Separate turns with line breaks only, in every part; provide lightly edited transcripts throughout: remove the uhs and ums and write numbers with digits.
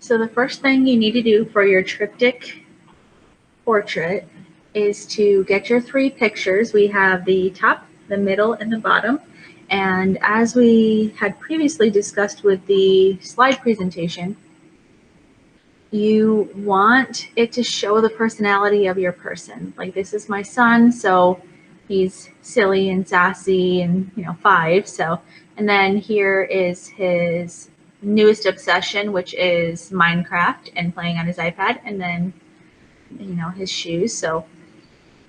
So the first thing you need to do for your triptych portrait is to get your 3 pictures. We have the top, the middle, and the bottom. And as we had previously discussed with the slide presentation, you want it to show the personality of your person. Like, this is my son, so he's silly and sassy and 5. So, and then here is his newest obsession, which is Minecraft and playing on his iPad, and then his shoes. So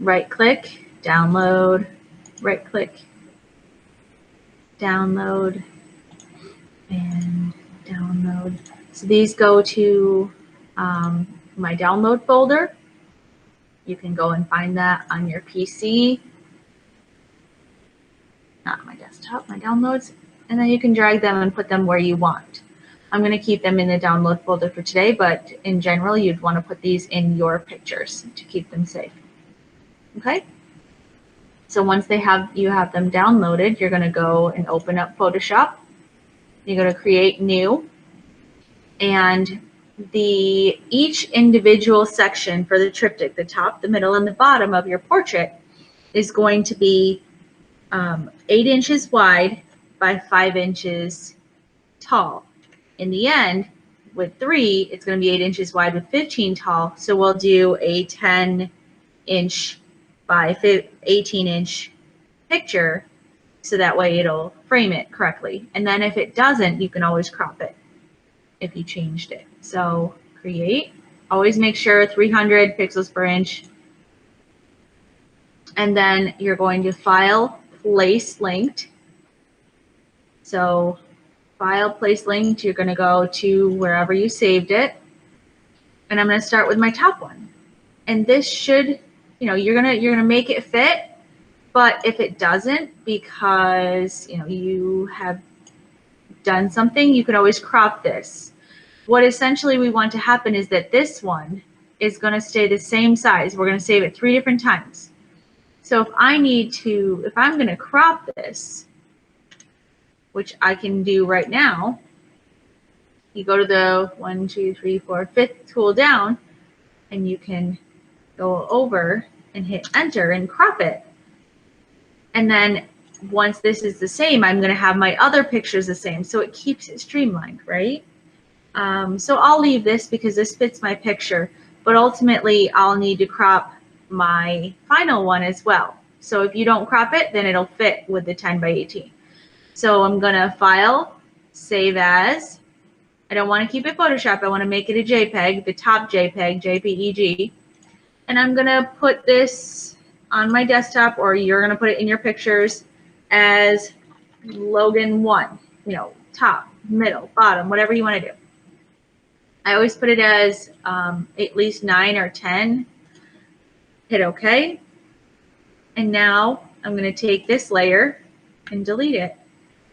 right click, download, right click, download, and download. So these go to my download folder. You can go and find that on your PC, not my desktop, my downloads, and then you can drag them and put them where you want. I'm going to keep them in the download folder for today, but in general, you'd want to put these in your pictures to keep them safe. Okay? So once you have them downloaded, you're going to go and open up Photoshop. You're going to create new, and each individual section for the triptych, the top, the middle, and the bottom of your portrait is going to be 8 inches wide by 5 inches tall. In the end, with 3, it's going to be 8 inches wide with 15 tall. So we'll do a 10-inch by 18-inch picture, so that way it'll frame it correctly. And then if it doesn't, you can always crop it if you changed it. So create, always make sure 300 pixels per inch. And then you're going to file, place linked. So file, place linked, you're going to go to wherever you saved it. And I'm going to start with my top one. And this should, you're going to make it fit. But if it doesn't, because you have done something, you can always crop this. What essentially we want to happen is that this one is going to stay the same size. We're going to save it 3 different times. So if I'm going to crop this, which I can do right now, you go to the 1, 2, 3, 4, 5th tool down, and you can go over and hit enter and crop it. And then once this is the same, I'm going to have my other pictures the same, so it keeps it streamlined, right? So I'll leave this because this fits my picture, but ultimately I'll need to crop my final one as well. So if you don't crop it, then it'll fit with the 10 by 18. So I'm going to file, save as. I don't want to keep it Photoshop. I want to make it a JPEG, the top JPEG, JPEG. And I'm going to put this on my desktop, or you're going to put it in your pictures as Logan 1, top, middle, bottom, whatever you want to do. I always put it as at least 9 or 10. Hit OK. And now I'm going to take this layer and delete it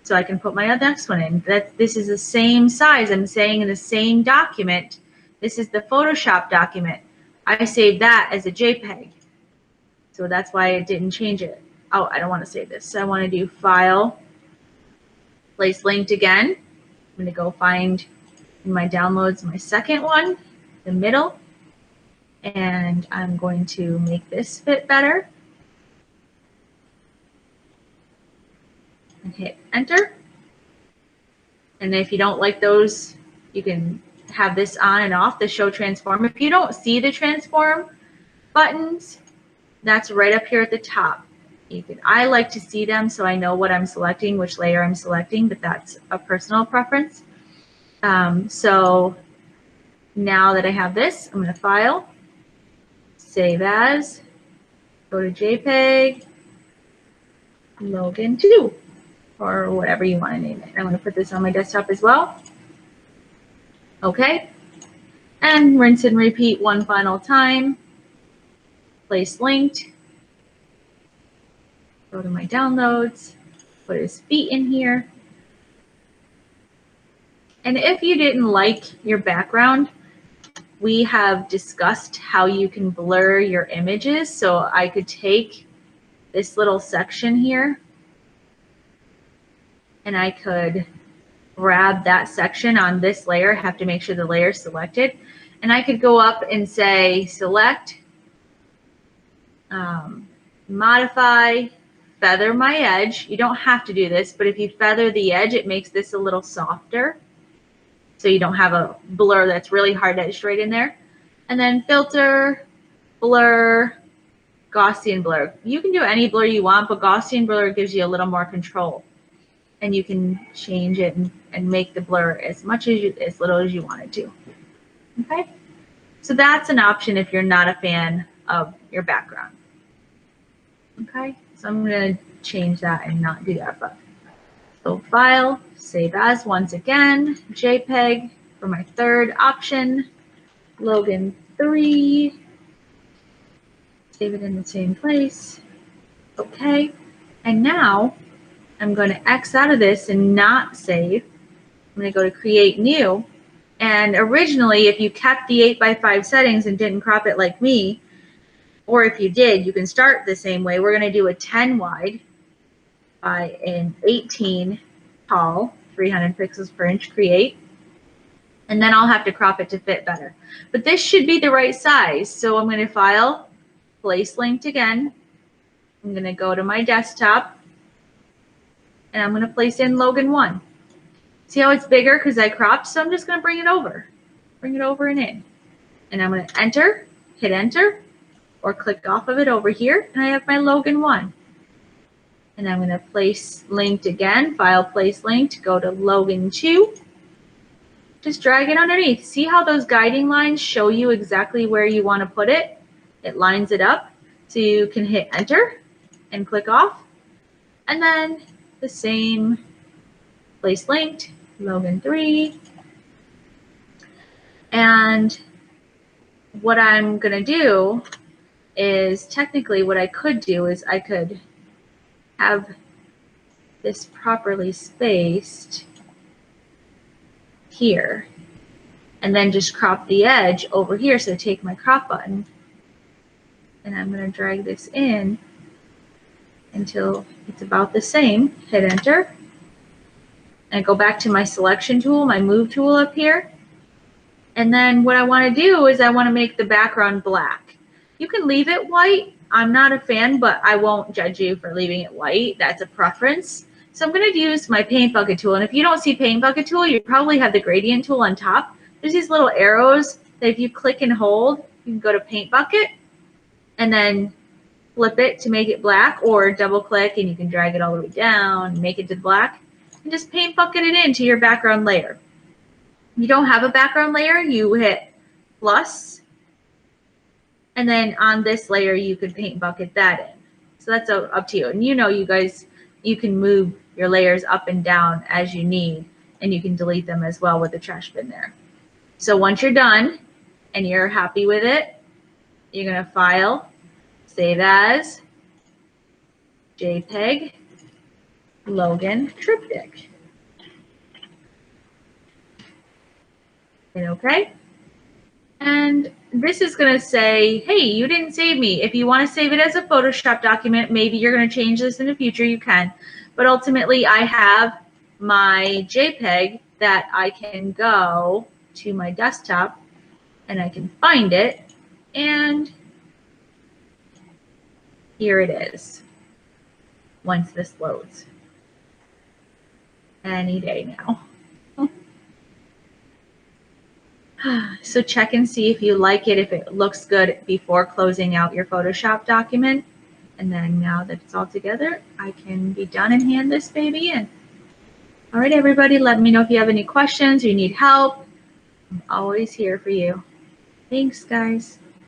so I can put my next one in. This is the same size. I'm saying in the same document. This is the Photoshop document. I saved that as a JPEG. So that's why it didn't change it. Oh, I don't want to save this. So I want to do File, Place Linked again. I'm going to go find in my downloads my second one, the middle. And I'm going to make this fit better. And hit enter. And if you don't like those, you can have this on and off, the show transform. If you don't see the transform buttons, that's right up here at the top. I like to see them so I know what I'm selecting, which layer I'm selecting, but that's a personal preference. So now that I have this, I'm going to file, save as, go to JPEG, Logan 2, or whatever you want to name it. I'm going to put this on my desktop as well. Okay. And rinse and repeat one final time. Place linked. Go to my downloads. Put his feet in here. And if you didn't like your background, we have discussed how you can blur your images. So I could take this little section here and I could grab that section on this layer. I have to make sure the layer is selected. And I could go up and say select, modify, feather my edge. You don't have to do this, but if you feather the edge, it makes this a little softer. So you don't have a blur that's really hard edged right in there. And then filter, blur, Gaussian blur. You can do any blur you want, but Gaussian blur gives you a little more control. And you can change it and make the blur as little as you want it to. Okay? So that's an option if you're not a fan of your background. Okay? So I'm going to change that and not do that. But so file, save as once again, JPEG for my third option, Logan 3, save it in the same place. Okay, and now I'm going to X out of this and not save. I'm going to go to create new. And originally, if you kept the 8x5 settings and didn't crop it like me, or if you did, you can start the same way. We're going to do a 10 wide by an 18 tall, 300 pixels per inch, create. And then I'll have to crop it to fit better. But this should be the right size. So I'm going to file, place linked again. I'm going to go to my desktop. And I'm going to place in Logan 1. See how it's bigger because I cropped? So I'm just going to bring it over. Bring it over and in. And I'm going to enter, hit enter, or click off of it over here. And I have my Logan 1. And I'm going to place linked again, file place linked, go to Logan 2. Just drag it underneath. See how those guiding lines show you exactly where you want to put it? It lines it up. So you can hit enter and click off. And then the same, place linked, Logan 3. And what I'm going to do is, technically what I could do is I could have this properly spaced here and then just crop the edge over here. So take my crop button and I'm going to drag this in until it's about the same. Hit enter and go back to my selection tool, my move tool up here. And then what I want to do is I want to make the background black. You can leave it white. I'm not a fan, but I won't judge you for leaving it white. That's a preference. So I'm going to use my paint bucket tool. And if you don't see paint bucket tool, you probably have the gradient tool on top. There's these little arrows that if you click and hold, you can go to paint bucket and then flip it to make it black, or double click and you can drag it all the way down, make it to black, and just paint bucket it into your background layer. If you don't have a background layer, you hit plus, and then on this layer you could paint bucket that in. So that's up to you. And you know, you guys, you can move your layers up and down as you need, and you can delete them as well with the trash bin there. So once you're done and you're happy with it, you're going to file, save as, JPEG, Logan Triptych. Hit OK. And this is going to say, hey, you didn't save me. If you want to save it as a Photoshop document, maybe you're going to change this in the future, you can. But ultimately, I have my JPEG that I can go to my desktop and I can find it. And here it is once this loads. Any day now. So check and see if you like it, if it looks good before closing out your Photoshop document. And then now that it's all together, I can be done and hand this baby in. All right, everybody, let me know if you have any questions or you need help. I'm always here for you. Thanks, guys.